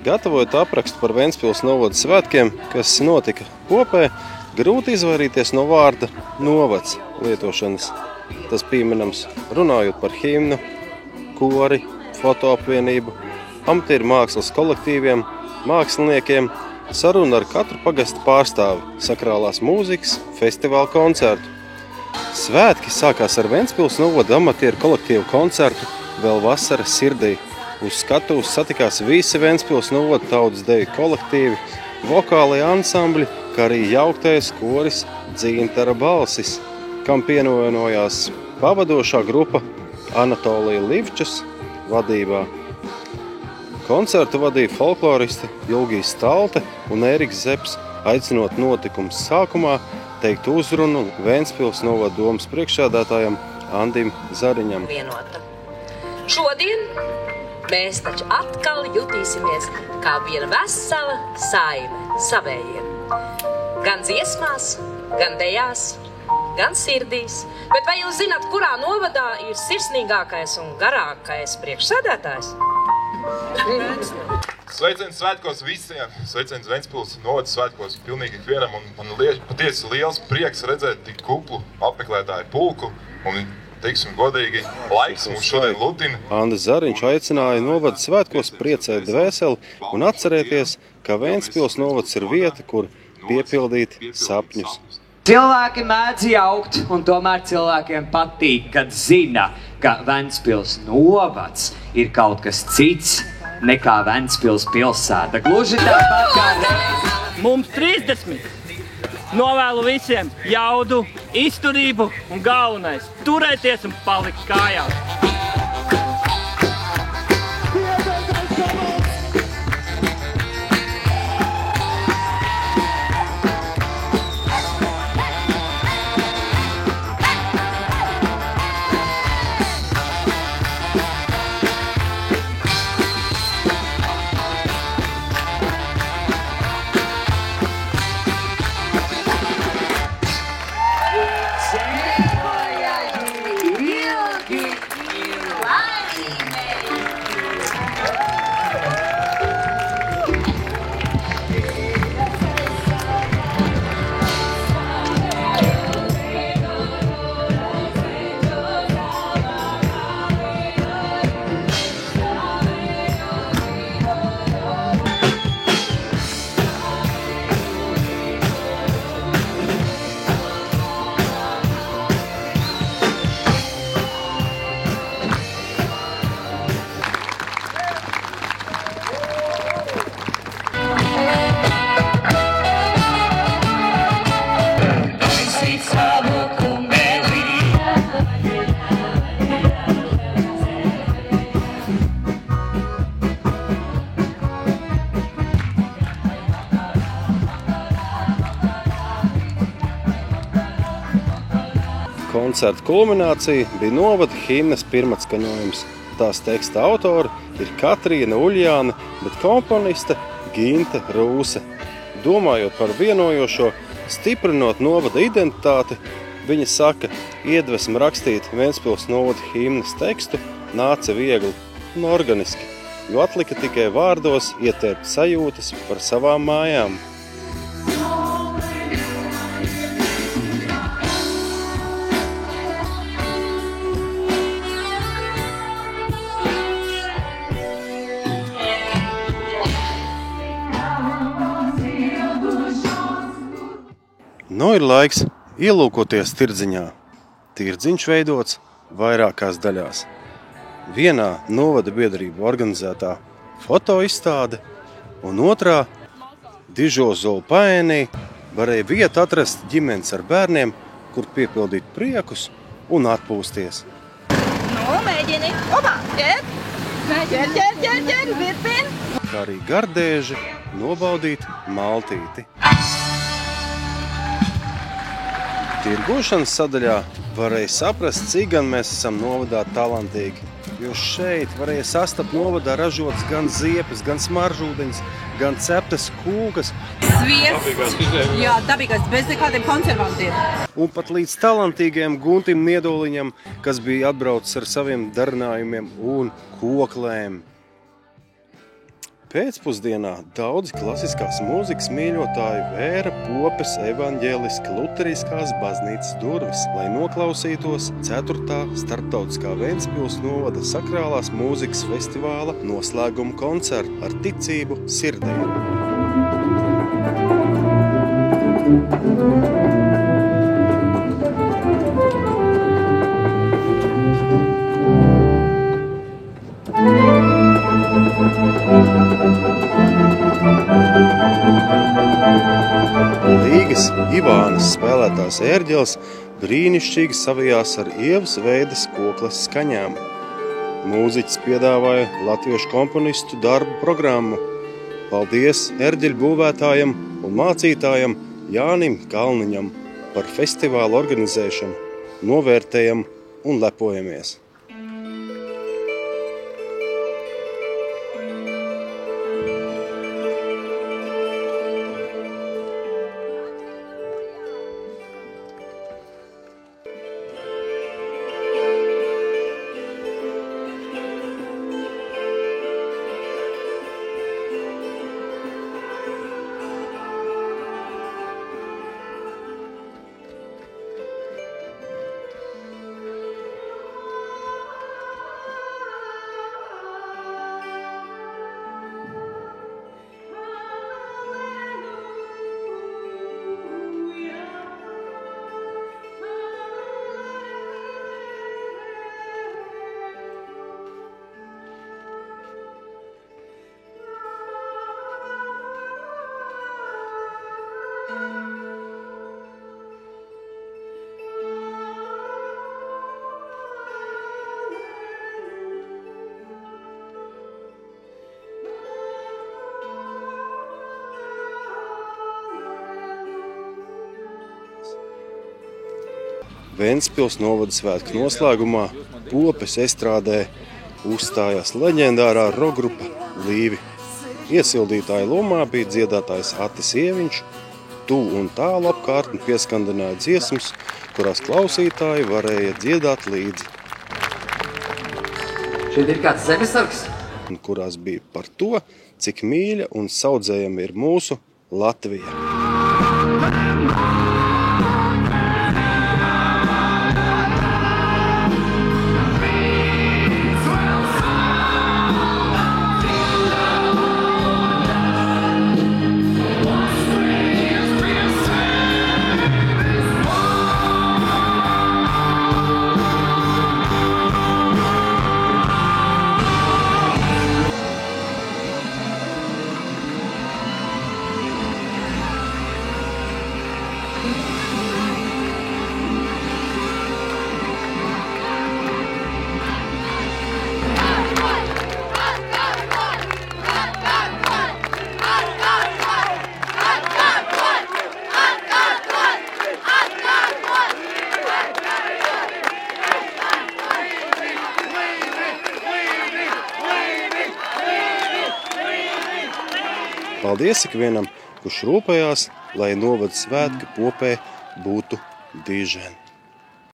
Gatavojot aprakstu par Ventspils novada svētkiem, kas notika Popē, grūti izvairīties no vārda novads lietošanas. Tas pieminams runājot par himnu, kori, fotoapvienību, amatieru mākslas kolektīviem, māksliniekiem, saruna ar katru pagasta pārstāvi, sakrālās mūzikas, festivāla koncertu. Svētki sākās ar Ventspils novada amatieru kolektīvu koncertu vēl vasaras sirdī. Uz skatuves satikās visi Ventspils novada tautas deju kolektīvi, vokālie ansambļi, kā arī jauktais koris Dzintara balsis, kam pievienojās pavadošā grupa Anatolija Livčas vadībā. Koncertu vadīja folkloristi Ilgijs Stalte un Ēriks Zepes, aicinot notikums sākumā teikt uzrunu Ventspils novada domas priekšsēdētājam Andim Zariņam. Šodien mēs taču atkal jutīsimies kā viena vesela saime savējiem. Gan dziesmās, gan dejās, gan sirdīs. Bet vai jūs zināt, kurā novadā ir sirsnīgākais un garākais priekšsēdētājs? Sveiciens svētkos visiem, sveiciens Ventspils novada svētkos pilnīgi ikvienam, un man patiesi liels prieks redzēt tik kuplu apmeklētāju pulku, un teiksim godīgi, laiks mums šodien lutina. Andis Zariņš aicināja novada svētkos priecēt dvēseli un atcerēties, ka Ventspils novads ir vieta, kur piepildīt sapņus. Cilvēki mēdz jaukt, un tomēr cilvēkiem patīk, kad zina, ka Ventspils novads ir kaut kas cits nekā Ventspils pilsēta. Gluži tāpat kā reizi. Mums 30. Novēlu visiem jaudu, izturību un galvenais – turēties un palikt kājās. Koncerta kulminācija bija novada himnas pirmatskaņojums. Tās teksta autori ir Katrīna Uļjāne, bet komponiste Ginte Rūse. Domājot par vienojošo, stiprinot novada identitāti, viņa saka, iedvesma rakstīt Ventspils novada himnas tekstu nāca viegli un organiski, jo atlika tikai vārdos ietērpt sajūtas par savām mājām. Nu ir laiks ielūkoties tirdziņā. Tirdziņš veidots vairākās daļās. Vienā novada biedrību organizētā fotoizstāde un otrā Dižozolu paēnī varēja vietu atrast ģimenes ar bērniem, kur piepildīt priekus un atpūsties. Nu, mēģini. Opā, ķer, virpin. Kā arī gardēži nobaudīt maltīti. Tirgošanas sadaļā varēja saprast, cik gan mēs esam novadā talantīgi, jo šeit varēja sastapt novadā ražotas gan ziepes, gan smaržūdeņas, gan ceptas kūkas. Sviests, jā, dabīgais, bez nekādiem konservantiem. Un pat līdz talantīgajam Guntim Niedoliņam, kas bija atbraucis ar saviem darinājumiem un koklēm. Pēcpusdienā daudzi klasiskās mūzikas mīļotāji vēra Popes evaņģēliski luteriskās baznīcas durvis, lai noklausītos 4. starptautiskā Ventspils novada sakrālās mūzikas festivāla noslēguma koncertu ar ticību sirdī. Līgas Ivānas spēlētās ērģeles brīnišķīgi savijās ar Ievas Veides kokles skaņām. Mūziķis piedāvāja latviešu komponistu darbu programmu. Paldies ērģeļu būvētājam un mācītājam Jānim Kalniņam par festivālu organizēšanu. Novērtējam un lepojamies! Ventspils novada svētku noslēgumā Popes estrādē uzstājās leģendārā rokgrupa Līvi. Iesildītāja lomā bija dziedātājs Atis Ieviņš, tuvu un tālu apkārtni pieskandināja dziesmas, kurās klausītāji varēja dziedāt līdzi. Šeit ir kāds zemesargs? Un kurās bija par to, cik mīļa un saudzējama ir mūsu Latvija. Paldies ikvienam, kurš rūpējās, lai novada svētki Popē būtu diženi.